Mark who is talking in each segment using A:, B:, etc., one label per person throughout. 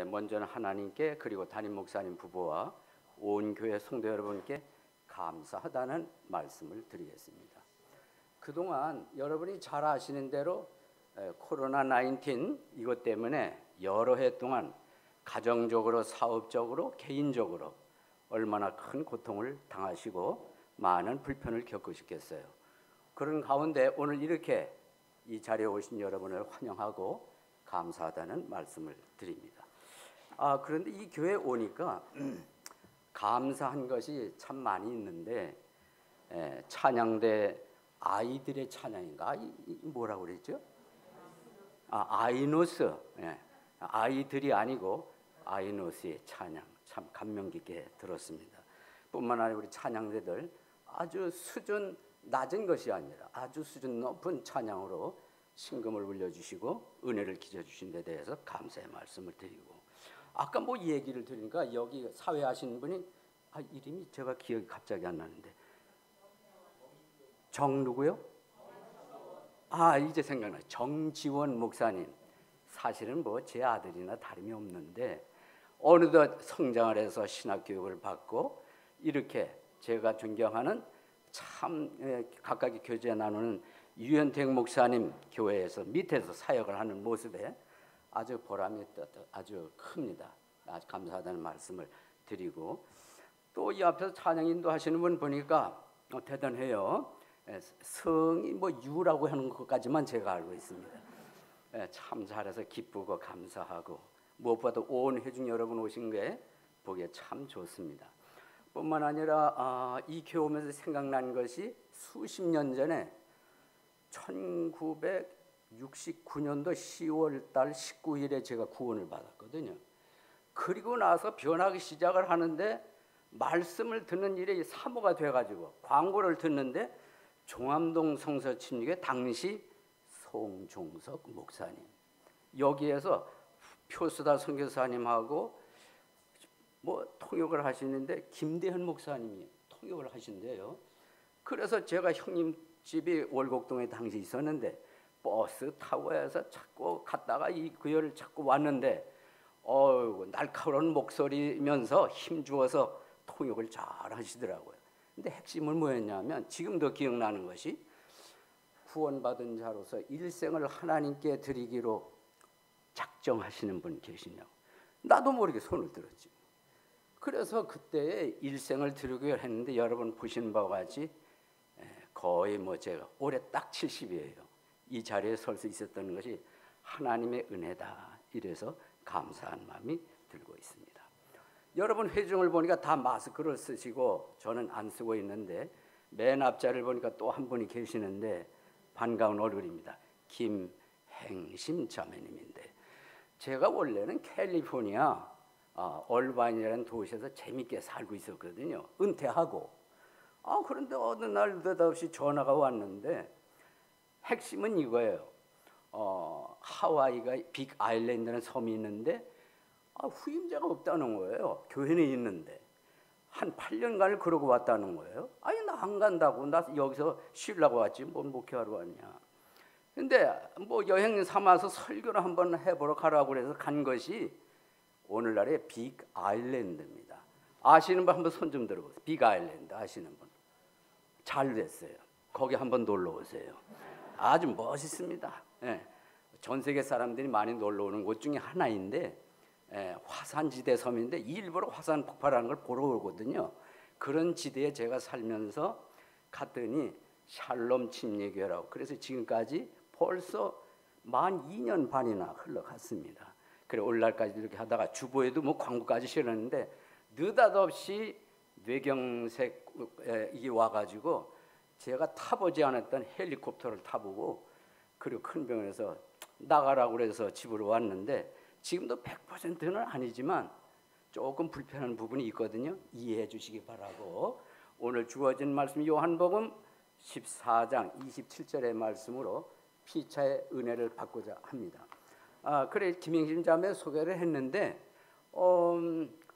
A: 먼저는 하나님께 그리고 담임 목사님 부부와 온 교회 성도 여러분께 감사하다는 말씀을 드리겠습니다. 그동안 여러분이 잘 아시는 대로 코로나19 이것 때문에 여러 해 동안 가정적으로, 사업적으로, 개인적으로 얼마나 큰 고통을 당하시고 많은 불편을 겪으셨겠어요. 그런 가운데 오늘 이렇게 이 자리에 오신 여러분을 환영하고 감사하다는 말씀을 드립니다. 그런데 이 교회에 오니까 감사한 것이 참 많이 있는데 찬양대 아이들의 찬양인가? 뭐라고 그랬죠? 아이노스. 아이들이 아니고 아이노스의 찬양. 참 감명 깊게 들었습니다. 뿐만 아니라 우리 찬양대들 아주 수준 낮은 것이 아니라 아주 수준 높은 찬양으로 신금을 울려주시고 은혜를 기져주신 데 대해서 감사의 말씀을 드리고, 아까 뭐 얘기를 들으니까 여기 사회하시는 분이 이름이 제가 기억이 갑자기 안 나는데 누구요? 이제 생각나요. 정지원 목사님. 사실은 뭐 제 아들이나 다름이 없는데 어느덧 성장을 해서 신학교육을 받고 이렇게 제가 존경하는 참 가까이 교제 나누는 유현택 목사님 교회에서 밑에서 사역을 하는 모습에 아주 보람이 아주 큽니다. 아주 감사하다는 말씀을 드리고, 또 이 앞에서 찬양 인도하시는 분 보니까 대단해요. 성이 뭐 유라고 하는 것까지만 제가 알고 있습니다. 참 잘해서 기쁘고 감사하고 무엇보다도 온 회중 여러분 오신 게 보기에 참 좋습니다. 뿐만 아니라 이 교회 오면서 생각난 것이 수십 년 전에 1969년도 10월 달 19일에 제가 구원을 받았거든요. 그리고 나서 변하기 시작을 하는데 말씀을 듣는 일이 사모가 돼가지고 광고를 듣는데 종암동 성서침례교회 당시 송종석 목사님, 여기에서 표수다 선교사님하고 뭐 통역을 하시는데 김대현 목사님이 통역을 하신대요. 그래서 제가 형님 집이 월곡동에 당시 있었는데 버스 타고 해서 자꾸 갔다가 이 교회를 자꾸 왔는데 날카로운 목소리면서 힘주어서 통역을 잘 하시더라고요. 근데 핵심은 뭐였냐면 지금도 기억나는 것이 구원받은 자로서 일생을 하나님께 드리기로 작정하시는 분 계시냐고. 나도 모르게 손을 들었지. 그래서 그때 일생을 드리기로 했는데 여러분 보시는 바와 같이 거의 뭐 제가 올해 딱 70이에요. 이 자리에 설 수 있었던 것이 하나님의 은혜다. 이래서 감사한 마음이 들고 있습니다. 여러분 회중을 보니까 다 마스크를 쓰시고 저는 안 쓰고 있는데 맨 앞자리를 보니까 또 한 분이 계시는데 반가운 얼굴입니다. 김행심 자매님인데 제가 원래는 캘리포니아 얼바인이라는 도시에서 재밌게 살고 있었거든요. 은퇴하고. 그런데 어느 날 느닷없이 전화가 왔는데 핵심은 이거예요. 하와이가 빅 아일랜드라는 섬이 있는데 후임자가 없다는 거예요. 교회는 있는데 한 8년간을 그러고 왔다는 거예요. 나 안 간다고. 나 여기서 쉬려고 왔지 뭔 목회하러 왔냐. 근데 뭐 여행 삼아서 설교를 한번 해보러 가라고 그래서 간 것이 오늘날의 빅 아일랜드입니다. 아시는 분 한번 손 좀 들어보세요. 빅 아일랜드 아시는 분. 잘 됐어요. 거기 한번 놀러 오세요. 아주 멋있습니다. 전 세계 사람들이 많이 놀러 오는 곳 중에 하나인데 화산지대 섬인데 일부러 화산 폭발하는 걸 보러 오거든요. 그런 지대에 제가 살면서 갔더니 샬롬 침례교회라고, 그래서 지금까지 벌써 만 2년 반이나 흘러갔습니다. 그래 오늘날까지 이렇게 하다가 주보에도 뭐 광고까지 실었는데 느닷없이 뇌경색 이게 와가지고 제가 타보지 않았던 헬리콥터를 타보고 그리고 큰 병원에서 나가라고 그래서 집으로 왔는데 지금도 100%는 아니지만 조금 불편한 부분이 있거든요. 이해해 주시기 바라고 오늘 주어진 말씀 요한복음 14장 27절의 말씀으로 피차의 은혜를 받고자 합니다. 그래 김행심 자매 소개를 했는데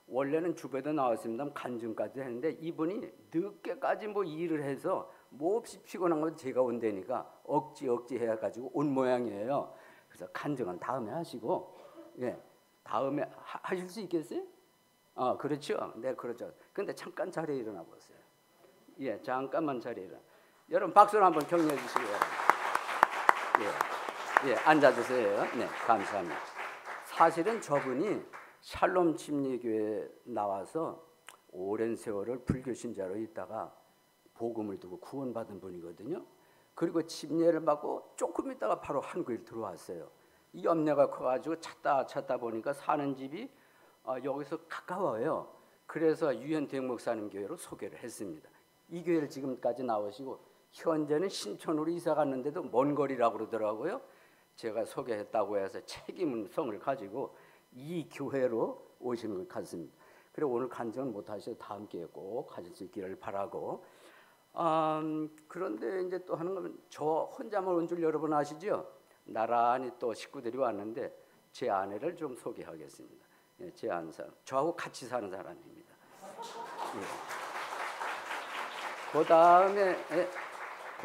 A: 원래는 주부에도 나왔습니다. 간증까지 했는데 이분이 늦게까지 뭐 일을 해서 몹시 피곤한 건 제가 온다니까 억지 해가지고 온 모양이에요. 그래서 간증은 다음에 하시고 다음에 하실 수 있겠어요? 그렇죠. 네, 그렇죠. 근데 잠깐 자리에 일어나 보세요. 예, 잠깐만 자리에 일어나. 여러분 박수로 한번 격려해 주시고요. 예, 앉아주세요. 네, 감사합니다. 사실은 저분이 샬롬 침례교회에 나와서 오랜 세월을 불교 신자로 있다가 복음을 두고 구원받은 분이거든요. 그리고 침례를 받고 조금 있다가 바로 한국에 들어왔어요. 이 염려가 커가지고 찾다 보니까 사는 집이 여기서 가까워요. 그래서 유현택 목사님 교회로 소개를 했습니다. 이 교회를 지금까지 나오시고 현재는 신촌으로 이사 갔는데도 먼 거리라고 그러더라고요. 제가 소개했다고 해서 책임성을 가지고 이 교회로 오시는 것 같습니다. 그리고 오늘 간증은 못하셔도 다음 기회에 꼭 가실 수 있기를 바라고. 그런데 이제 또 하는 건 저 혼자만 온 줄 여러분 아시죠? 나란히 또 식구들이 왔는데 제 아내를 좀 소개하겠습니다. 예, 제 아는 사람, 저하고 같이 사는 사람입니다. 예. 그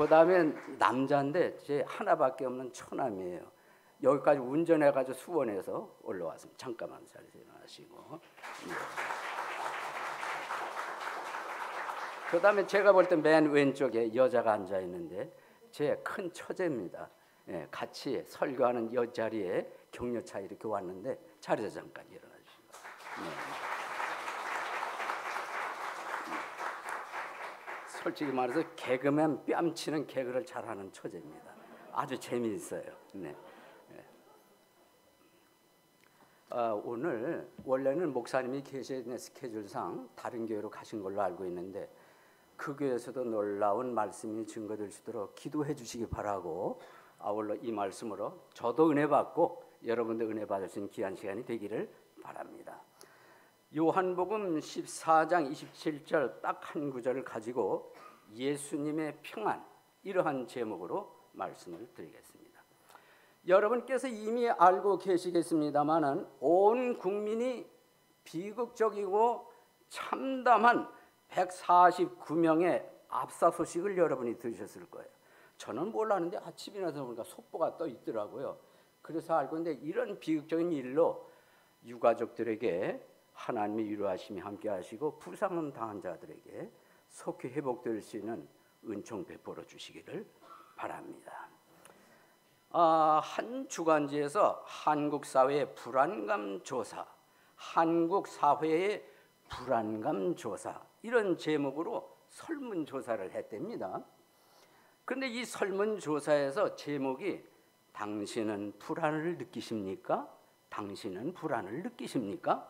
A: 다음에 남자인데 제 하나밖에 없는 처남이에요. 여기까지 운전해가지고 수원에서 올라왔습니다. 잠깐만 자리에서 일어나시고. 그 다음에 제가 볼 때 맨 왼쪽에 여자가 앉아 있는데 제 큰 처제입니다. 예, 같이 설교하는 옆자리에 격려차 이렇게 왔는데 자리에서 잠깐 일어나 주시고. 솔직히 말해서 개그맨 뺨치는 개그를 잘하는 처제입니다. 아주 재미있어요. 네. 오늘 원래는 목사님이 계시는 스케줄상 다른 교회로 가신 걸로 알고 있는데 그 교회에서도 놀라운 말씀이 증거될 수 있도록 기도해 주시기 바라고 아울러 이 말씀으로 저도 은혜 받고 여러분도 은혜 받을 수 있는 귀한 시간이 되기를 바랍니다. 요한복음 14장 27절 딱 한 구절을 가지고 예수님의 평안 이러한 제목으로 말씀을 드리겠습니다. 여러분께서 이미 알고 계시겠습니다마는 온 국민이 비극적이고 참담한 149명의 압사소식을 여러분이 들으셨을 거예요. 저는 몰랐는데 아침에 나서 보니까 속보가 떠 있더라고요. 그래서 알고 있는데 이런 비극적인 일로 유가족들에게 하나님의 위로하심이 함께 하시고 부상 당한 자들에게 속히 회복될 수 있는 은총 베풀어 주시기를 바랍니다. 한 주간지에서 한국 사회의 불안감 조사, 한국 사회의 불안감 조사 이런 제목으로 설문조사를 했답니다. 그런데 이 설문조사에서 제목이 당신은 불안을 느끼십니까? 당신은 불안을 느끼십니까?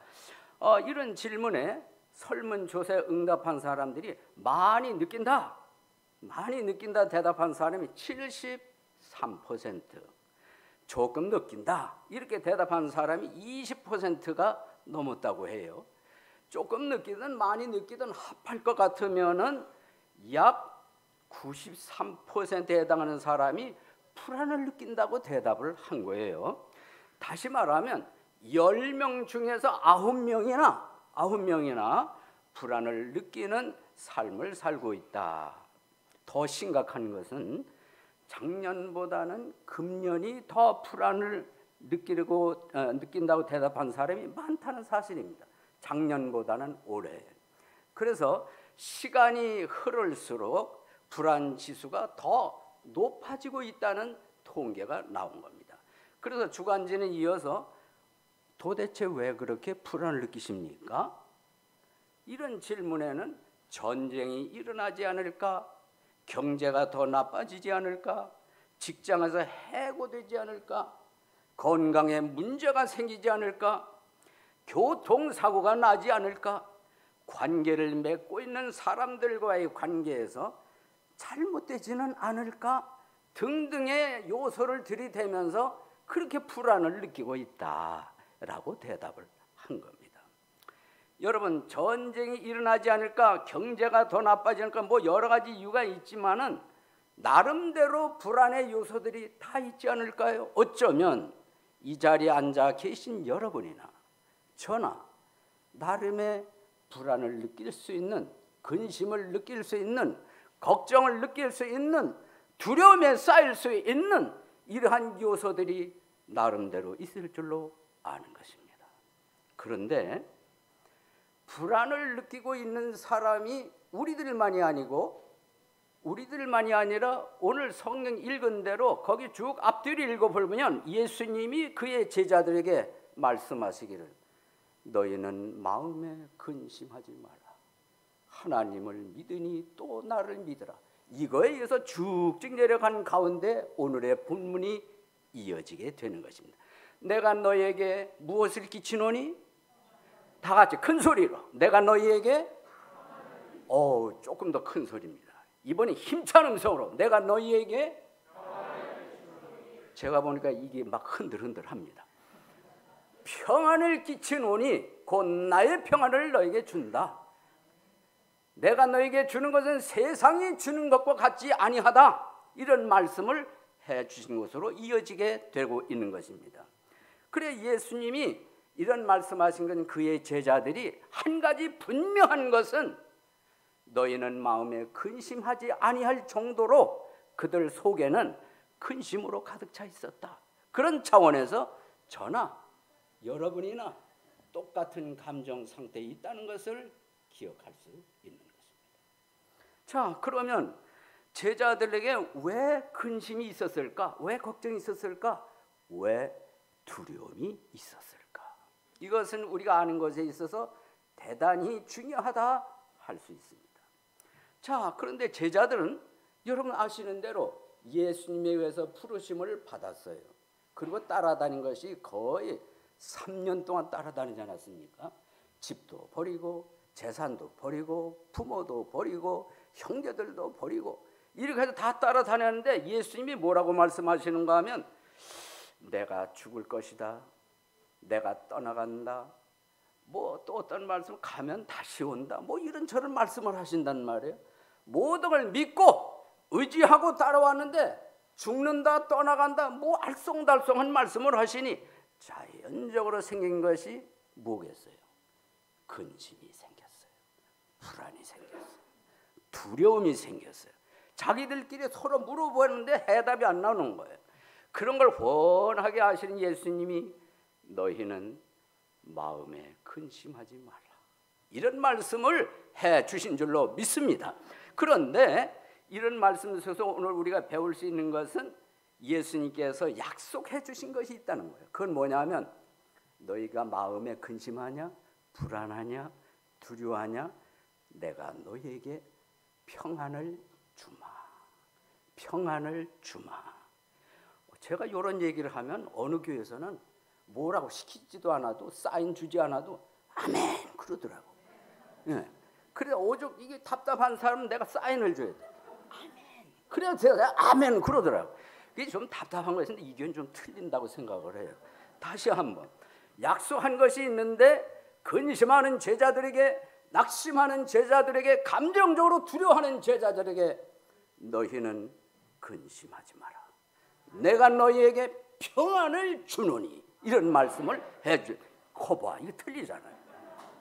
A: 이런 질문에 설문조사에 응답한 사람들이 많이 느낀다 대답한 사람이 73%, 조금 느낀다 이렇게 대답한 사람이 20%가 넘었다고 해요. 조금 느끼든 많이 느끼든 합할 것 같으면은 약 93%에 해당하는 사람이 불안을 느낀다고 대답을 한 거예요. 다시 말하면 10명 중에서 9명이나 불안을 느끼는 삶을 살고 있다. 더 심각한 것은 작년보다는 금년이 더 불안을 느낀다고 대답한 사람이 많다는 사실입니다. 작년보다는 올해. 그래서 시간이 흐를수록 불안 지수가 더 높아지고 있다는 통계가 나온 겁니다. 그래서 주간지는 이어서 도대체 왜 그렇게 불안을 느끼십니까? 이런 질문에는 전쟁이 일어나지 않을까? 경제가 더 나빠지지 않을까? 직장에서 해고되지 않을까? 건강에 문제가 생기지 않을까? 교통사고가 나지 않을까? 관계를 맺고 있는 사람들과의 관계에서 잘못되지는 않을까? 등등의 요소를 들이대면서 그렇게 불안을 느끼고 있다라고 대답을 한 겁니다. 여러분, 전쟁이 일어나지 않을까? 경제가 더 나빠지니까 뭐 여러 가지 이유가 있지만은 나름대로 불안의 요소들이 다 있지 않을까요? 어쩌면 이 자리에 앉아 계신 여러분이나 저나 나름의 불안을 느낄 수 있는, 근심을 느낄 수 있는, 걱정을 느낄 수 있는, 두려움에 쌓일 수 있는 이러한 요소들이 나름대로 있을 줄로 아는 것입니다. 그런데 불안을 느끼고 있는 사람이 우리들만이 아니라 오늘 성경 읽은 대로 거기 쭉 앞뒤를 읽어보면 예수님이 그의 제자들에게 말씀하시기를 너희는 마음에 근심하지 마라. 하나님을 믿으니 또 나를 믿으라. 이거에 의해서 쭉쭉 내려간 가운데 오늘의 본문이 이어지게 되는 것입니다. 내가 너희에게 무엇을 끼치노니? 다 같이 큰 소리로 내가 너희에게 조금 더 큰 소리입니다. 이번에 힘찬 음성으로 내가 너희에게 제가 보니까 이게 막 흔들흔들합니다. 평안을 끼치노니 곧 나의 평안을 너에게 준다. 내가 너에게 주는 것은 세상이 주는 것과 같지 아니하다. 이런 말씀을 해 주신 것으로 이어지게 되고 있는 것입니다. 그래 예수님이 이런 말씀하신 건 그의 제자들이 한 가지 분명한 것은 너희는 마음에 근심하지 아니할 정도로 그들 속에는 근심으로 가득 차 있었다. 그런 차원에서 저나 여러분이나 똑같은 감정 상태에 있다는 것을 기억할 수 있는 것입니다. 자, 그러면 제자들에게 왜 근심이 있었을까? 왜 걱정이 있었을까? 왜 두려움이 있었을까? 이것은 우리가 아는 것에 있어서 대단히 중요하다 할 수 있습니다. 자, 그런데 제자들은 여러분 아시는 대로 예수님에 의해서 부르심을 받았어요. 그리고 따라다닌 것이 거의 3년 동안 따라다니지 않았습니까? 집도 버리고 재산도 버리고 부모도 버리고 형제들도 버리고 이렇게 해서 다 따라다녔는데 예수님이 뭐라고 말씀하시는가 하면 내가 죽을 것이다. 내가 떠나간다. 뭐 또 어떤 말씀 가면 다시 온다. 뭐 이런저런 말씀을 하신단 말이에요. 모든 걸 믿고 의지하고 따라왔는데 죽는다 떠나간다 뭐 알쏭달쏭한 말씀을 하시니 자연적으로 생긴 것이 뭐겠어요? 근심이 생겼어요. 불안이 생겼어요. 두려움이 생겼어요. 자기들끼리 서로 물어보는데 해답이 안 나오는 거예요. 그런 걸 훤하게 아시는 예수님이 너희는 마음에 근심하지 마라. 이런 말씀을 해 주신 줄로 믿습니다. 그런데 이런 말씀 속에서 오늘 우리가 배울 수 있는 것은 예수님께서 약속해 주신 것이 있다는 거예요. 그건 뭐냐면 너희가 마음에 근심하냐? 불안하냐? 두려워하냐? 내가 너희에게 평안을 주마. 평안을 주마. 제가 이런 얘기를 하면 어느 교회에서는 뭐라고 시키지도 않아도 사인 주지 않아도 아멘 그러더라고. 예. 그래 오죽 이게 답답한 사람은 내가 사인을 줘야 돼. 아멘. 그래서 제가 아멘 그러더라고. 이게 좀 답답한 것인데 이 교회는 좀 틀린다고 생각을 해요. 다시 한번 약속한 것이 있는데 근심하는 제자들에게 낙심하는 제자들에게 감정적으로 두려워하는 제자들에게 너희는 근심하지 마라. 내가 너희에게 평안을 주노니 이런 말씀을 해줘. 거봐 이거 틀리잖아요.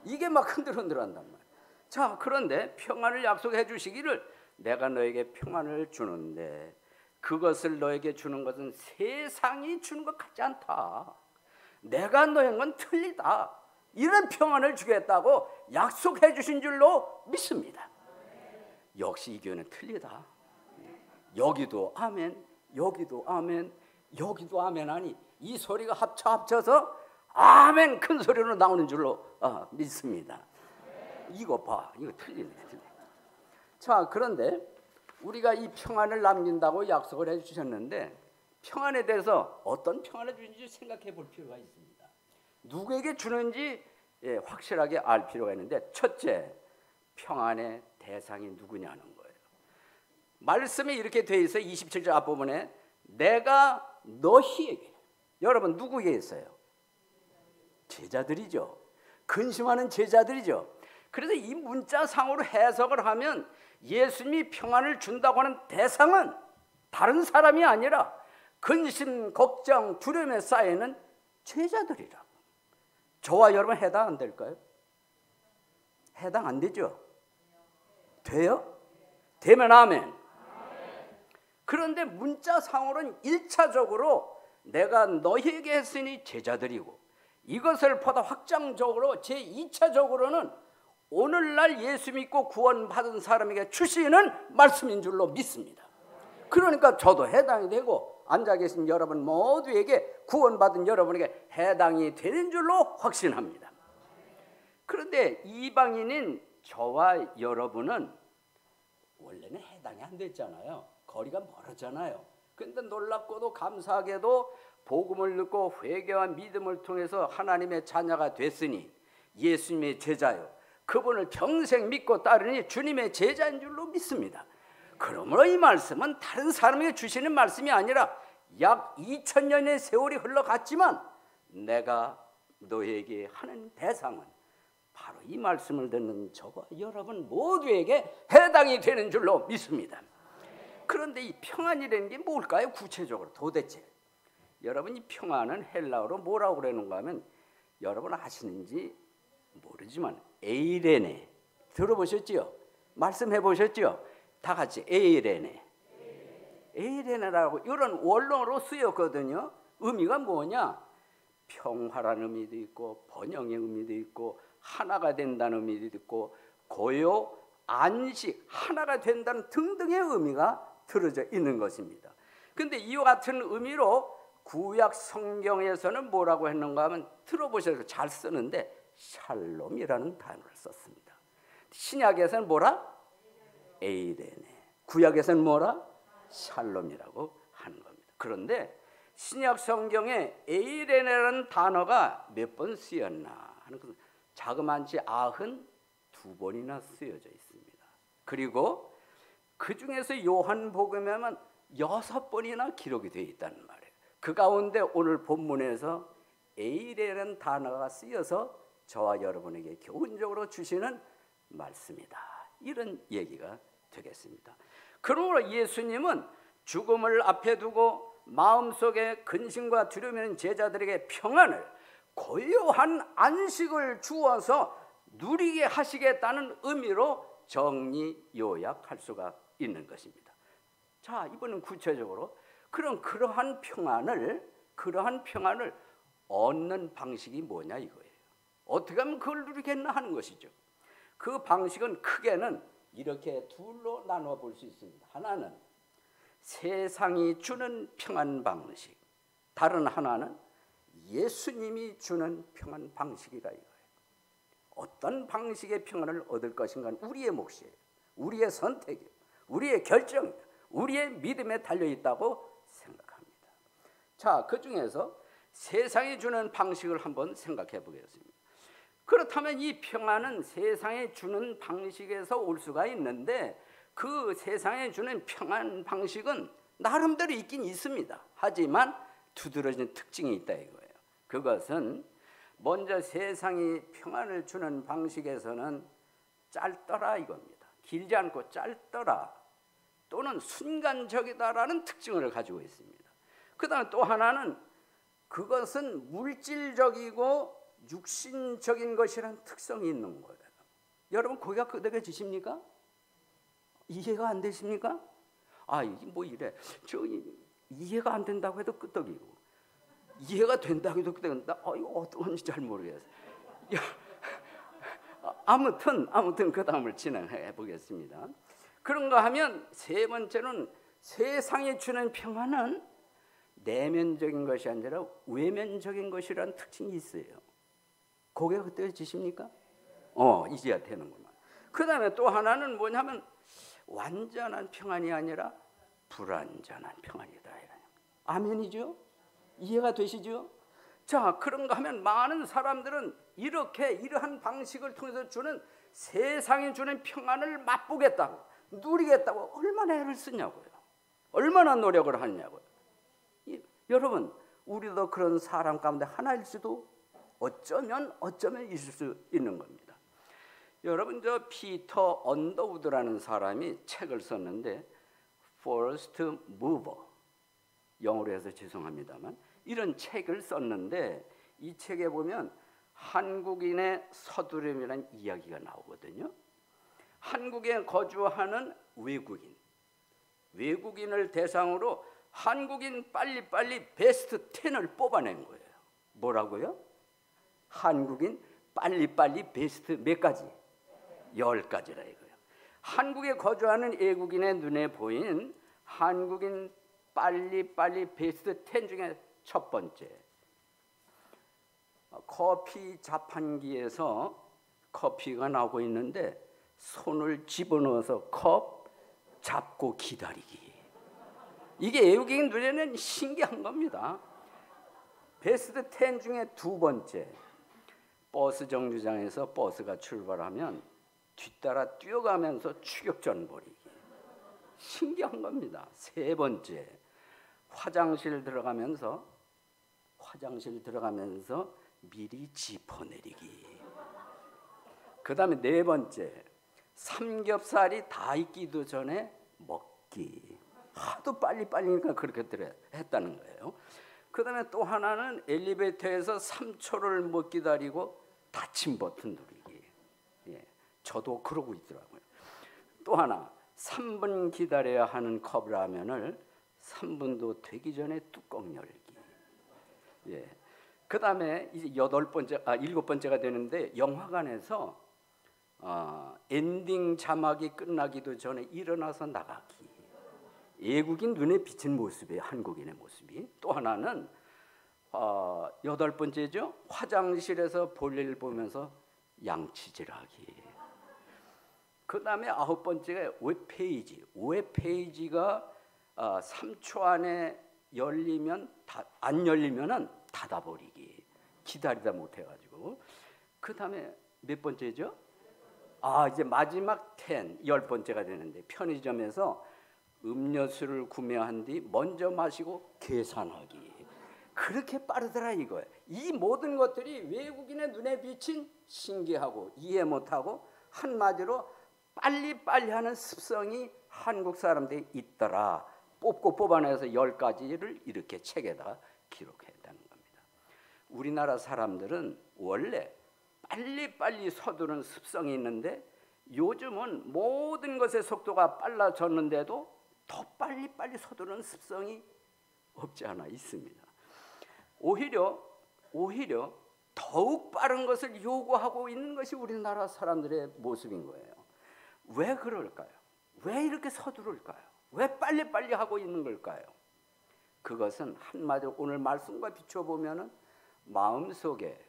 A: 이게 막 흔들흔들한단 말이에요. 자 그런데 평안을 약속해 주시기를 내가 너에게 평안을 주는데 그것을 너에게 주는 것은 세상이 주는 것 같지 않다. 내가 너에게 건 틀리다. 이런 평안을 주겠다고 약속해 주신 줄로 믿습니다. 역시 이 교회는 틀리다. 여기도 아멘, 여기도 아멘, 여기도 아멘 하니 이 소리가 합쳐서 아멘 큰 소리로 나오는 줄로 믿습니다. 이거 봐, 이거 틀리네. 자, 그런데 우리가 이 평안을 남긴다고 약속을 해주셨는데 평안에 대해서 어떤 평안을 주는지 생각해 볼 필요가 있습니다. 누구에게 주는지 확실하게 알 필요가 있는데 첫째, 평안의 대상이 누구냐는 거예요. 말씀이 이렇게 돼 있어요. 27절 앞부분에 내가 너희에게. 여러분 누구에게 있어요? 제자들이죠. 근심하는 제자들이죠. 그래서 이 문자상으로 해석을 하면 예수님이 평안을 준다고 하는 대상은 다른 사람이 아니라 근심, 걱정, 두려움에 쌓이는 제자들이라고. 저와 여러분 해당 안 될까요? 해당 안 되죠? 돼요? 되면 아멘. 그런데 문자상으로는 1차적으로 내가 너희에게 했으니 제자들이고 이것을 보다 확장적으로 제2차적으로는 오늘날 예수 믿고 구원받은 사람에게 주시는 말씀인 줄로 믿습니다. 그러니까 저도 해당이 되고 앉아 계신 여러분 모두에게 구원받은 여러분에게 해당이 되는 줄로 확신합니다. 그런데 이방인인 저와 여러분은 원래는 해당이 안 됐잖아요. 거리가 멀었잖아요. 그런데 놀랍고도 감사하게도 복음을 듣고 회개와 믿음을 통해서 하나님의 자녀가 됐으니 예수님의 제자요, 그분을 평생 믿고 따르니 주님의 제자인 줄로 믿습니다. 그러므로 이 말씀은 다른 사람에게 주시는 말씀이 아니라 약 2000년의 세월이 흘러갔지만 내가 너에게 하는 대상은 바로 이 말씀을 듣는 저와 여러분 모두에게 해당이 되는 줄로 믿습니다. 그런데 이 평안이라는 게 뭘까요? 구체적으로 도대체 여러분, 이 평안은 헬라어로 뭐라고 그러는가 하면 여러분 아시는지 모르지만 에이레네 들어보셨지요? 말씀해 보셨지요? 다 같이 에이레네, 에이레네라고 이런 원론으로 쓰였거든요. 의미가 뭐냐? 평화라는 의미도 있고 번영의 의미도 있고 하나가 된다는 의미도 있고 고요, 안식, 하나가 된다는 등등의 의미가 들어져 있는 것입니다. 그런데 이와 같은 의미로 구약 성경에서는 뭐라고 했는가 하면 들어보셔서 잘 쓰는데 샬롬이라는 단어를 썼습니다. 신약에서는 뭐라? 에이레네. 구약에서는 뭐라? 샬롬이라고 하는 겁니다. 그런데 신약 성경에 에이레네라는 단어가 몇 번 쓰였나 하는 것은 자그만치 92번이나 쓰여져 있습니다. 그리고 그 중에서 요한복음에 하면 6번이나 기록이 되어 있다는 말이에요. 그 가운데 오늘 본문에서 에이레라는 단어가 쓰여서 저와 여러분에게 교훈적으로 주시는 말씀이다, 이런 얘기가 되겠습니다. 그러므로 예수님은 죽음을 앞에 두고 마음속에 근심과 두려움이 있는 제자들에게 평안을, 고요한 안식을 주어서 누리게 하시겠다는 의미로 정리 요약할 수가 있는 것입니다. 자, 이번엔 구체적으로 그러한 평안을 얻는 방식이 뭐냐 이거예요. 어떻게 하면 그걸 누리겠나 하는 것이죠. 그 방식은 크게는 이렇게 둘로 나누어 볼 수 있습니다. 하나는 세상이 주는 평안 방식, 다른 하나는 예수님이 주는 평안 방식이라 이거예요. 어떤 방식의 평안을 얻을 것인가는 우리의 몫이에요. 우리의 선택이에요. 우리의 결정이에요. 우리의 믿음에 달려있다고 생각합니다. 자, 그 중에서 세상이 주는 방식을 한번 생각해 보겠습니다. 그렇다면 이 평안은 세상에 주는 방식에서 올 수가 있는데 그 세상에 주는 평안 방식은 나름대로 있긴 있습니다. 하지만 두드러진 특징이 있다 이거예요. 그것은 먼저 세상이 평안을 주는 방식에서는 짧더라 이겁니다. 길지 않고 짧더라 또는 순간적이다라는 특징을 가지고 있습니다. 그 다음에 또 하나는 그것은 물질적이고 육신적인 것이라는 특성이 있는 거예요. 여러분 고개가 끄덕여지십니까? 이해가 안 되십니까? 아, 이게 뭐 이래. 이해가 안 된다고 해도 끄덕이고 이해가 된다고 해도 끄덕인다. 이거 어떤지 잘 모르겠어요. 아무튼 그 다음을 진행해 보겠습니다. 그런가 하면 세 번째는 세상이 주는 평안은 내면적인 것이 아니라 외면적인 것이라는 특징이 있어요. 고개가 끄덕여지십니까? 이제야 되는구만. 그 다음에 또 하나는 뭐냐면 완전한 평안이 아니라 불완전한 평안이다. 아멘이죠? 이해가 되시죠? 자, 그런가 하면 많은 사람들은 이러한 방식을 통해서 주는 세상이 주는 평안을 맛보겠다고, 누리겠다고 얼마나 애를 쓰냐고요. 얼마나 노력을 하냐고요. 여러분, 우리도 그런 사람 가운데 하나일지도 어쩌면 있을 수 있는 겁니다. 여러분, 저 피터 언더우드라는 사람이 책을 썼는데 First Mover, 영어로 해서 죄송합니다만 이런 책을 썼는데 이 책에 보면 한국인의 서두름이라는 이야기가 나오거든요. 한국에 거주하는 외국인을 대상으로 한국인 빨리빨리 베스트 10을 뽑아낸 거예요. 뭐라고요? 한국인 빨리빨리 베스트 몇 가지? 10가지라 이거예요. 한국에 거주하는 외국인의 눈에 보인 한국인 빨리빨리 베스트 10 중에 첫 번째, 커피 자판기에서 커피가 나오고 있는데 손을 집어넣어서 컵 잡고 기다리기. 이게 외국인 눈에는 신기한 겁니다. 베스트 10 중에 두 번째, 버스 정류장에서 버스가 출발하면 뒤따라 뛰어가면서 추격전 벌이기. 신기한 겁니다. 세 번째, 화장실 들어가면서 미리 짚어내리기. 그 다음에 네 번째, 삼겹살이 다 익기도 전에 먹기. 하도 빨리빨리니까 그렇게 했다는 거예요. 그 다음에 또 하나는 엘리베이터에서 3초를 못 기다리고 닫힌 버튼 누르기. 예, 저도 그러고 있더라고요. 또 하나, 3분 기다려야 하는 컵라면을 3분도 되기 전에 뚜껑 열기. 예. 그 다음에 이제 일곱 번째가 되는데, 영화관에서 엔딩 자막이 끝나기도 전에 일어나서 나가기. 외국인 눈에 비친 모습이에요, 한국인의 모습이. 또 하나는 여덟 번째죠. 화장실에서 볼일 보면서 양치질하기. 그 다음에 아홉 번째가 웹페이지. 웹페이지가 3초 안에 안 열리면은 닫아버리기. 기다리다 못해가지고. 그 다음에 몇 번째죠? 이제 마지막 10번째가 되는데, 편의점에서 음료수를 구매한 뒤 먼저 마시고 계산하기. 그렇게 빠르더라 이거예요. 이 모든 것들이 외국인의 눈에 비친 신기하고 이해 못하고 한마디로 빨리빨리 하는 습성이 한국 사람들이 있더라. 뽑고 뽑아내서 10가지를 이렇게 책에다가 기록했다는 겁니다. 우리나라 사람들은 원래 빨리빨리 서두르는 습성이 있는데, 요즘은 모든 것의 속도가 빨라졌는데도 더 빨리빨리 서두르는 습성이 없지 않아 있습니다. 오히려 더욱 빠른 것을 요구하고 있는 것이 우리나라 사람들의 모습인 거예요. 왜 그럴까요? 왜 이렇게 서두를까요? 왜 빨리빨리 하고 있는 걸까요? 그것은 한마디로 오늘 말씀과 비춰보면 마음속에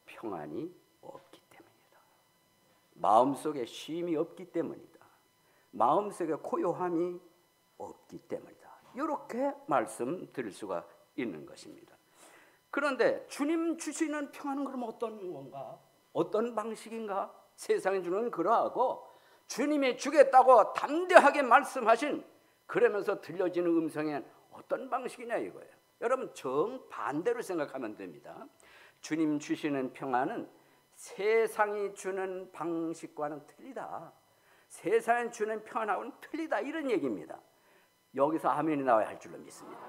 A: 평안이 없기 때문이다. 마음속에 쉼이 없기 때문이다. 마음속에 고요함이 없기 때문이다. 이렇게 말씀드릴 수가 있는 것입니다. 그런데 주님 주시는 평안은 그럼 어떤 건가? 어떤 방식인가? 세상에 주는 그러하고 주님이 주겠다고 담대하게 말씀하신, 그러면서 들려지는 음성엔 어떤 방식이냐 이거예요. 여러분, 정반대로 생각하면 됩니다. 주님 주시는 평안은 세상이 주는 방식과는 틀리다. 세상이 주는 평안하고는 틀리다, 이런 얘기입니다. 여기서 아멘이 나와야 할 줄로 믿습니다.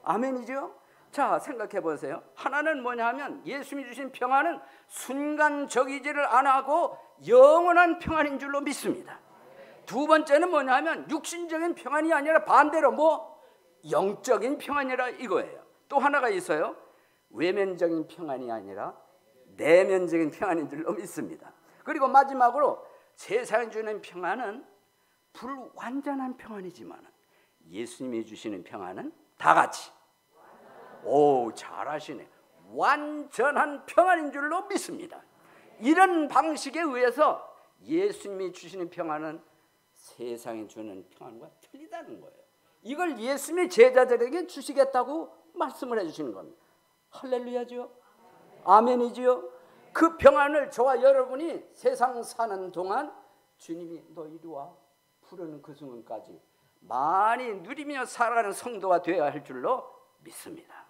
A: 아멘이죠? 자, 생각해 보세요. 하나는 뭐냐 하면 예수님이 주신 평안은 순간적이지를 안 하고 영원한 평안인 줄로 믿습니다. 두 번째는 뭐냐 하면 육신적인 평안이 아니라 반대로 영적인 평안이라 이거예요. 또 하나가 있어요. 외면적인 평안이 아니라 내면적인 평안인 줄로 믿습니다. 그리고 마지막으로 세상이 주는 평안은 불완전한 평안이지만 예수님이 주시는 평안은 다 같이, 잘하시네, 완전한 평안인 줄로 믿습니다. 이런 방식에 의해서 예수님이 주시는 평안은 세상이 주는 평안과 틀리다는 거예요. 이걸 예수님의 제자들에게 주시겠다고 말씀을 해주시는 겁니다. 할렐루야죠? 아멘이지요? 그 평안을 저와 여러분이 세상 사는 동안 주님이 너 이리 와 부르는 그 순간까지 많이 누리며 살아가는 성도가 되어야 할 줄로 믿습니다.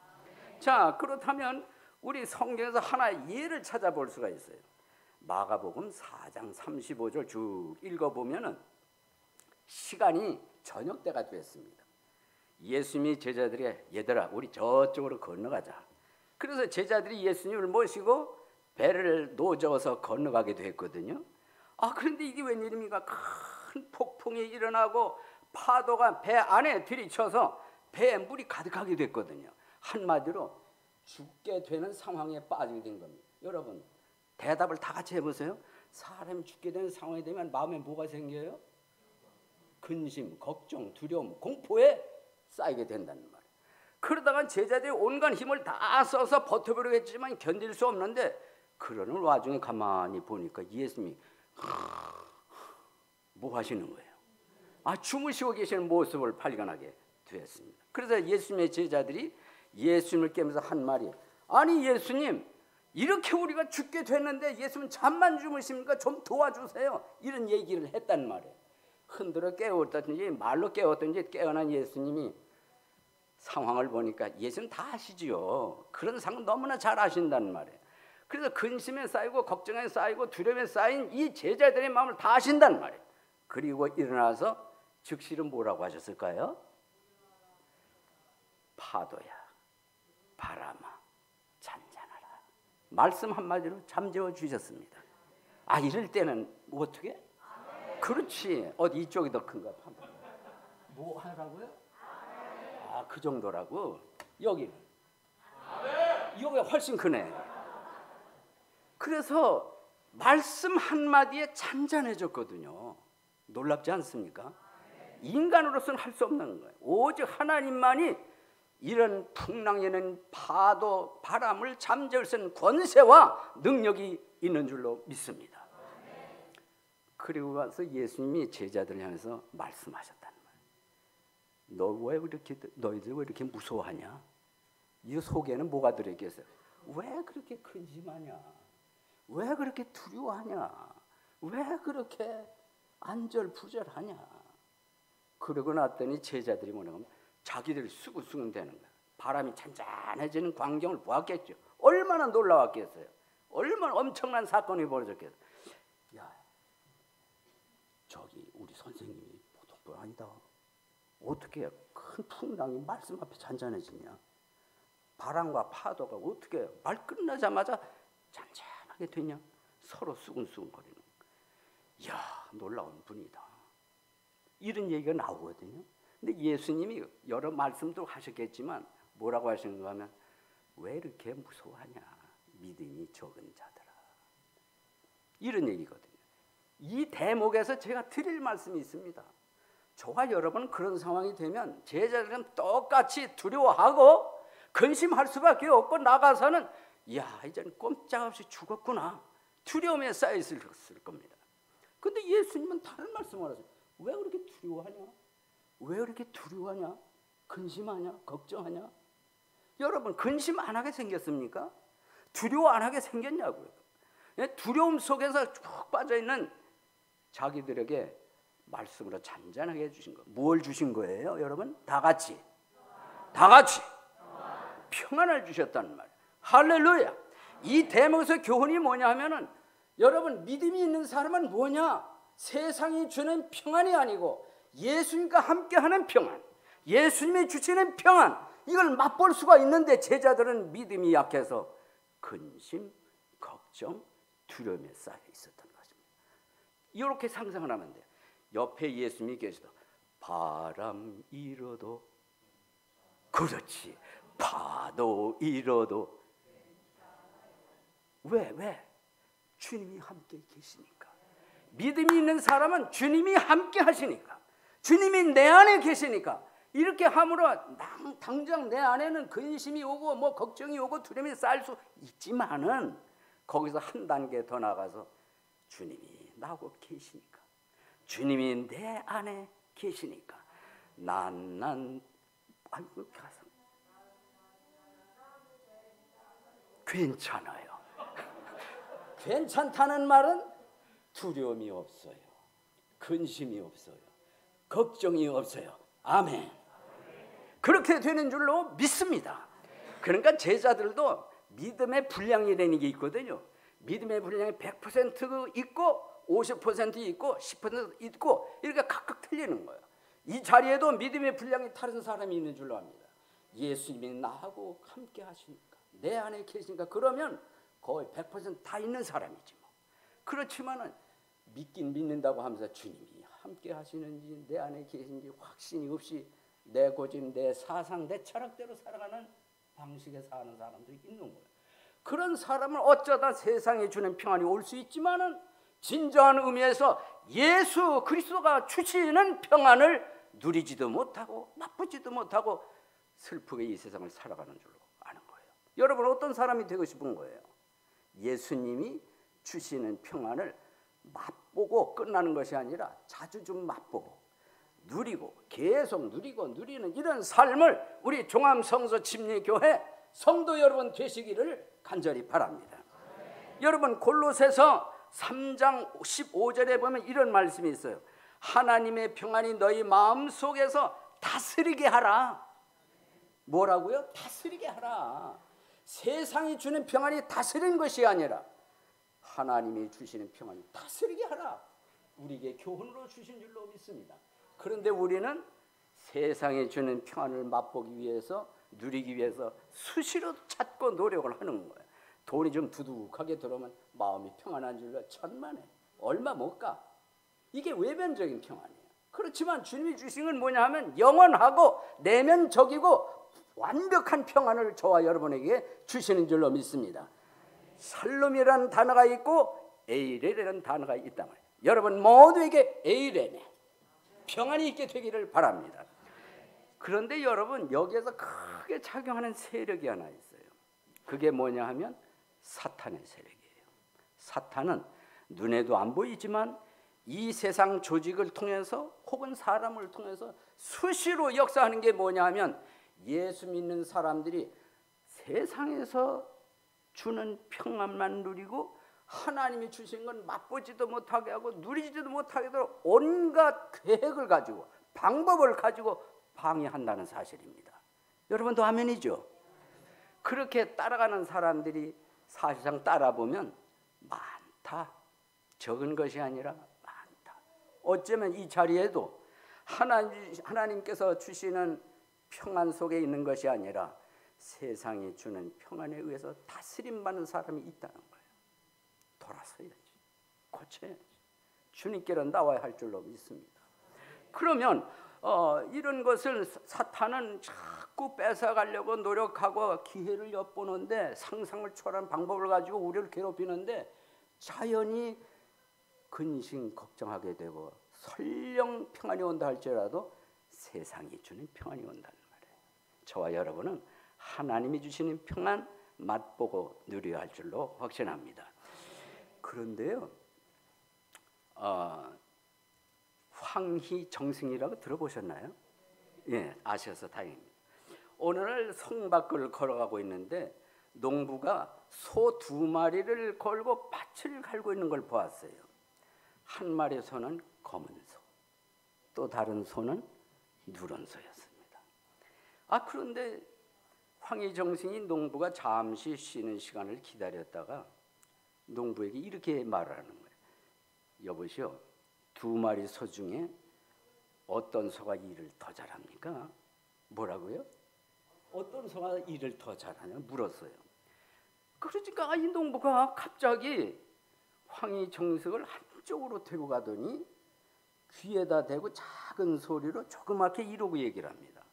A: 자, 그렇다면 우리 성경에서 하나의 예를 찾아볼 수가 있어요. 마가복음 4장 35절 쭉 읽어보면 시간이 저녁 때가 됐습니다. 예수님이 제자들에게 얘들아 우리 저쪽으로 건너가자. 그래서 제자들이 예수님을 모시고 배를 노저어서 건너가게 됐거든요. 그런데 이게 웬일입니까? 큰 폭풍이 일어나고 파도가 배 안에 들이쳐서 배에 물이 가득하게 됐거든요. 한마디로 죽게 되는 상황에 빠지게 된 겁니다. 여러분 대답을 다 같이 해보세요. 사람이 죽게 되는 상황이 되면 마음에 뭐가 생겨요? 근심, 걱정, 두려움, 공포에 쌓이게 된다는 말이에요. 그러다가 제자들이 온갖 힘을 다 써서 버텨보려고 했지만 견딜 수 없는데 그러는 와중에 가만히 보니까 예수님이 뭐 하시는 거예요? 주무시고 계시는 모습을 발견하게 되었습니다. 그래서 예수님의 제자들이 예수님을 깨면서 한 말이, 아니 예수님, 이렇게 우리가 죽게 됐는데 예수님 잠만 주무십니까? 좀 도와주세요. 이런 얘기를 했단 말이에요. 흔들어 깨웠든지 말로 깨웠든지 깨어난 예수님이 상황을 보니까 예수님 다 아시지요. 그런 상황 너무나 잘 아신다는 말이에요. 그래서 근심에 쌓이고 걱정에 쌓이고 두려움에 쌓인 이 제자들의 마음을 다 아신다는 말이에요. 그리고 일어나서 즉시는 뭐라고 하셨을까요? 파도야, 바람아, 잔잔하라. 말씀 한마디로 잠재워 주셨습니다. 이럴 때는 어떻게? 그렇지. 어디 이쪽이 더 큰가? 뭐 하라고요? 그 정도라고. 여기는 여기가 훨씬 크네. 그래서 말씀 한마디에 잔잔해졌거든요. 놀랍지 않습니까? 인간으로서는 할 수 없는 거예요. 오직 하나님만이 이런 풍랑에는 파도, 바람을 잠재울 수 있는 권세와 능력이 있는 줄로 믿습니다. 그리고 와서 예수님이 제자들을 향해서 말씀하셨다는 거예요. 너희들 왜 이렇게 무서워하냐? 이 속에는 뭐가 들어있겠어요? 왜 그렇게 근심하냐? 왜 그렇게 두려워하냐? 왜 그렇게 안절부절하냐? 그러고 났더니 제자들이 뭐냐면 자기들이 수근수근 되는 거야. 바람이 잔잔해지는 광경을 보았겠죠. 얼마나 놀라웠겠어요. 얼마나 엄청난 사건이 벌어졌겠어요. 야, 저기 우리 선생님이 보통 분 아니다. 어떻게 큰 풍랑이 말씀 앞에 잔잔해지냐? 바람과 파도가 어떻게 말 끝나자마자 잔잔하게 되냐? 서로 수근수근거리는. 이야, 놀라운 분이다. 이런 얘기가 나오거든요. 근데 예수님이 여러 말씀도 하셨겠지만 뭐라고 하시는가 하면 왜 이렇게 무서워하냐? 믿음이 적은 자들아. 이런 얘기거든요. 이 대목에서 제가 드릴 말씀이 있습니다. 저와 여러분 그런 상황이 되면 제자들은 똑같이 두려워하고 근심할 수밖에 없고 나가서는 야, 이제는 꼼짝없이 죽었구나. 두려움에 쌓여 있을 겁니다. 근데 예수님은 다른 말씀을 하세요. 왜 그렇게 두려워하냐? 왜 그렇게 두려워하냐? 근심하냐? 걱정하냐? 여러분 근심 안 하게 생겼습니까? 두려워 안 하게 생겼냐고요. 두려움 속에서 쭉 빠져있는 자기들에게 말씀으로 잔잔하게 해주신 거. 뭘 주신 거예요 여러분? 다 같이 평안을 주셨다는 말이에요. 할렐루야. 이 대목에서 교훈이 뭐냐 하면은 여러분 믿음이 있는 사람은 뭐냐? 세상이 주는 평안이 아니고 예수님과 함께하는 평안, 예수님이 주시는 평안, 이걸 맛볼 수가 있는데 제자들은 믿음이 약해서 근심, 걱정, 두려움에 쌓여 있었던 것입니다. 이렇게 상상을 하면 돼요. 옆에 예수님이 계시다. 바람 일어도, 그렇지, 파도 일어도. 왜? 주님이 함께 계시니까. 믿음이 있는 사람은 주님이 함께 하시니까, 주님이 내 안에 계시니까 이렇게 함으로 당장 내 안에는 근심이 오고 뭐 걱정이 오고 두려움이 쌓일 수 있지만은 거기서 한 단계 더 나가서 주님이 나하고 계시니까, 주님이 내 안에 계시니까 아이고 가슴 괜찮아요. 괜찮다는 말은 두려움이 없어요. 근심이 없어요. 걱정이 없어요. 아멘. 그렇게 되는 줄로 믿습니다. 그러니까 제자들도 믿음의 분량이라는 게 있거든요. 믿음의 분량이 100% 있고 50% 있고 10% 있고 이렇게 각각 틀리는 거예요. 이 자리에도 믿음의 분량이 다른 사람이 있는 줄로 압니다. 예수님이 나하고 함께 하시니까, 내 안에 계시니까, 그러면 거의 100% 다 있는 사람이지 뭐. 그렇지만은 믿긴 믿는다고 하면서 주님이 함께 하시는지 내 안에 계신지 확신이 없이 내 고집, 내 사상, 내 철학대로 살아가는 방식에 사는 사람들이 있는 거예요. 그런 사람은 어쩌다 세상에 주는 평안이 올 수 있지만은 진정한 의미에서 예수 그리스도가 주시는 평안을 누리지도 못하고 맛보지도 못하고 슬프게 이 세상을 살아가는 줄로 아는 거예요. 여러분 어떤 사람이 되고 싶은 거예요? 예수님이 주시는 평안을 맛보고 끝나는 것이 아니라 자주 좀 맛보고 누리고 계속 누리고 누리는 이런 삶을 우리 종암성서 침례교회 성도 여러분 되시기를 간절히 바랍니다. 여러분 골로새서 3장 15절에 보면 이런 말씀이 있어요. 하나님의 평안이 너희 마음속에서 다스리게 하라. 뭐라고요? 다스리게 하라. 세상이 주는 평안이 다스리는 것이 아니라 하나님이 주시는 평안이 다스리게 하라. 우리에게 교훈으로 주신 줄로 믿습니다. 그런데 우리는 세상에 주는 평안을 맛보기 위해서 누리기 위해서 수시로 찾고 노력을 하는 거예요. 돈이 좀 두둑하게 들어오면 마음이 평안한 줄로 천만에 얼마 못 가. 이게 외면적인 평안이에요. 그렇지만 주님이 주신 건 뭐냐 하면 영원하고 내면적이고 완벽한 평안을 저와 여러분에게 주시는 줄로 믿습니다. 샬롬이라는 단어가 있고 에이레라는 단어가 있단 말이에요. 여러분 모두에게 에이레네 평안이 있게 되기를 바랍니다. 그런데 여러분 여기에서 크게 작용하는 세력이 하나 있어요. 그게 뭐냐 하면 사탄의 세력이에요. 사탄은 눈에도 안 보이지만 이 세상 조직을 통해서 혹은 사람을 통해서 수시로 역사하는 게 뭐냐 하면 예수 믿는 사람들이 세상에서 주는 평안만 누리고 하나님이 주신 건 맛보지도 못하게 하고 누리지도 못하게 하도록 온갖 계획을 가지고 방법을 가지고 방해한다는 사실입니다. 여러분도 아멘이죠? 그렇게 따라가는 사람들이 사실상 따라보면 많다. 적은 것이 아니라 많다. 어쩌면 이 자리에도 하나님께서 주시는 평안 속에 있는 것이 아니라 세상이 주는 평안에 의해서 다스림받는 사람이 있다는 거예요. 돌아서야지. 고쳐야지. 주님께로 나와야 할 줄로 믿습니다. 그러면 이런 것을 사탄은 자꾸 뺏어가려고 노력하고 기회를 엿보는데 상상을 초월한 방법을 가지고 우리를 괴롭히는데 자연히 근심 걱정하게 되고 설령 평안이 온다 할지라도 세상이 주는 평안이 온다는 말이에요. 저와 여러분은 하나님이 주시는 평안 맛보고 누려야 할 줄로 확신합니다. 그런데요, 황희정승이라고 들어보셨나요? 예, 아셔서 다행입니다. 오늘 성 밖을 걸어가고 있는데 농부가 소 2마리를 걸고 밭을 갈고 있는 걸 보았어요. 한 마리 소는 검은 소, 또 다른 소는 누런 소였습니다. 그런데 황희정승이 농부가 잠시 쉬는 시간을 기다렸다가 농부에게 이렇게 말을 하는 거예요. 여보시오, 2마리 소 중에 어떤 소가 일을 더 잘합니까? 뭐라고요? 어떤 소가 일을 더 잘하냐 물었어요. 그러니까 이 농부가 갑자기 황희정승을 한쪽으로 대고 가더니 귀에다 대고 작은 소리로 조그맣게 이러고 얘기를 합니다.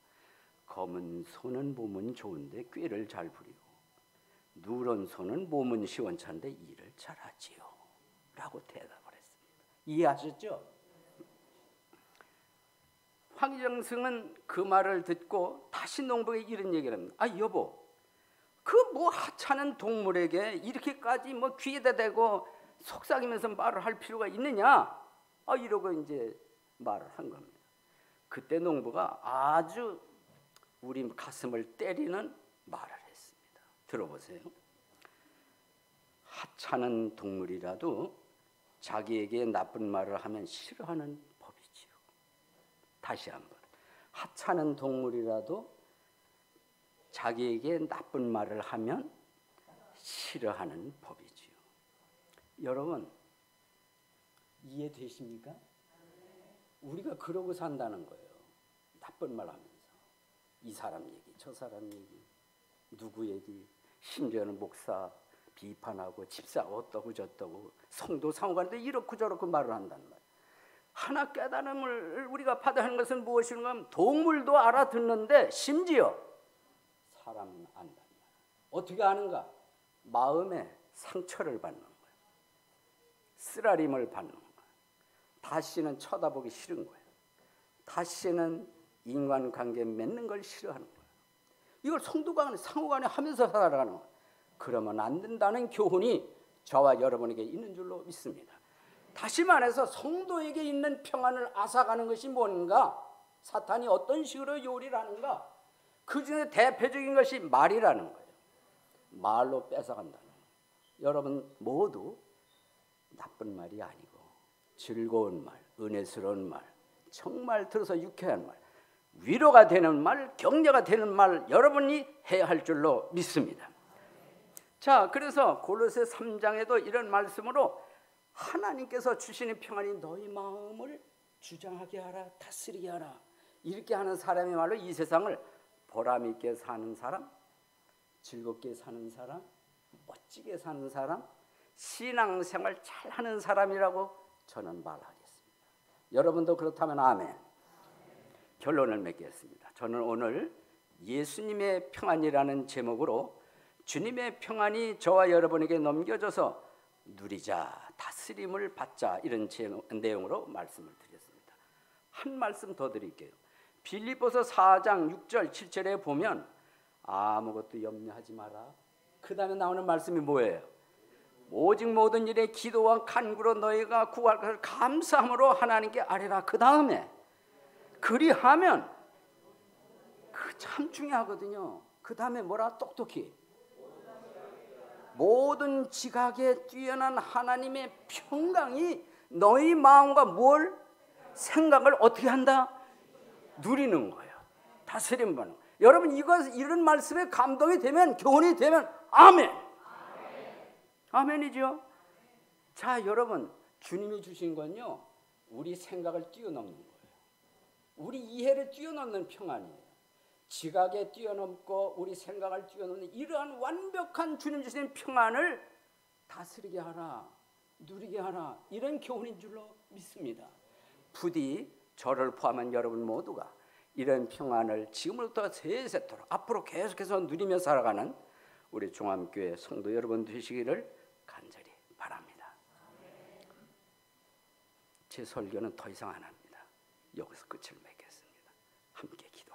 A: 검은 소는 몸은 좋은데 꾀를 잘 부리고 누런 소는 몸은 시원찮은데 일을 잘하지요 라고 대답을 했습니다. 이해하셨죠? 황희정승은 그 말을 듣고 다시 농부에게 이런 얘기를 합니다. 여보, 그 뭐 하찮은 동물에게 이렇게까지 뭐 귀에다 대고 속삭이면서 말을 할 필요가 있느냐? 이러고 이제 말을 한 겁니다. 그때 농부가 아주 우리 가슴을 때리는 말을 했습니다. 들어보세요. 하찮은 동물이라도 자기에게 나쁜 말을 하면 싫어하는 법이지요. 다시 한번. 하찮은 동물이라도 자기에게 나쁜 말을 하면 싫어하는 법이지요. 여러분 이해되십니까? 우리가 그러고 산다는 거예요. 나쁜 말 하면서 이 사람 얘기 저 사람 얘기 누구 얘기 심지어는 목사 비판하고 집사 어떠고 저떠고 성도 상호간에 이렇고 저렇고 말을 한단 말이에요. 하나 깨달음을 우리가 받아야 하는 것은 무엇인가 하면 동물도 알아듣는데 심지어 사람은 안다. 어떻게 아는가? 마음에 상처를 받는 거예요. 쓰라림을 받는 거예요. 다시는 쳐다보기 싫은 거예요. 다시는 인간관계 맺는 걸 싫어하는 거예요. 이걸 성도간 상호간에 하면서 살아가는 거예요. 그러면 안 된다는 교훈이 저와 여러분에게 있는 줄로 믿습니다. 다시 말해서 성도에게 있는 평안을 앗아가는 것이 뭔가? 사탄이 어떤 식으로 요리를 하는가? 그 중에 대표적인 것이 말이라는 거예요. 말로 뺏어간다는 거예요. 여러분 모두 나쁜 말이 아니고 즐거운 말, 은혜스러운 말, 정말 들어서 유쾌한 말, 위로가 되는 말, 격려가 되는 말 여러분이 해야 할 줄로 믿습니다. 자, 그래서 골로새 3장에도 이런 말씀으로 하나님께서 주시는 평안이 너희 마음을 주장하게 하라, 다스리게 하라. 이렇게 하는 사람이 말로 이 세상을 보람 있게 사는 사람, 즐겁게 사는 사람, 멋지게 사는 사람, 신앙생활 잘하는 사람이라고 저는 말하겠습니다. 여러분도 그렇다면 아멘. 결론을 맺겠습니다. 저는 오늘 예수님의 평안이라는 제목으로 주님의 평안이 저와 여러분에게 넘겨져서 누리자, 다스림을 받자 이런 내용으로 말씀을 드렸습니다. 한 말씀 더 드릴게요. 빌립보서 4장 6절 7절에 보면 아무것도 염려하지 마라. 그 다음에 나오는 말씀이 뭐예요? 오직 모든 일에 기도와 간구로 너희가 구할 것을 감사함으로 하나님께 아뢰라. 그 다음에 그리하면 그 참 중요하거든요. 그 다음에 뭐라? 똑똑히 모든 지각에 뛰어난 하나님의 평강이 너희 마음과 뭘 생각을 어떻게 한다? 누리는 거예요. 다스림 받는 거예요. 여러분 이런 말씀에 감동이 되면, 교훈이 되면 아멘. 아멘이죠. 자, 여러분 주님이 주신 건요 우리 생각을 뛰어넘는 거예요. 우리 이해를 뛰어넘는 평안이에요. 지각에 뛰어넘고 우리 생각을 뛰어넘는 이러한 완벽한 주님 주신 평안을 다스리게 하라, 누리게 하라, 이런 교훈인 줄로 믿습니다. 부디 저를 포함한 여러분 모두가 이런 평안을 지금부터 세세토록 앞으로 계속해서 누리며 살아가는 우리 종암교회 성도 여러분 되시기를 간절히 바랍니다. 제 설교는 더 이상 안 합니다. 여기서 끝을 맺겠습니다. 함께 기도.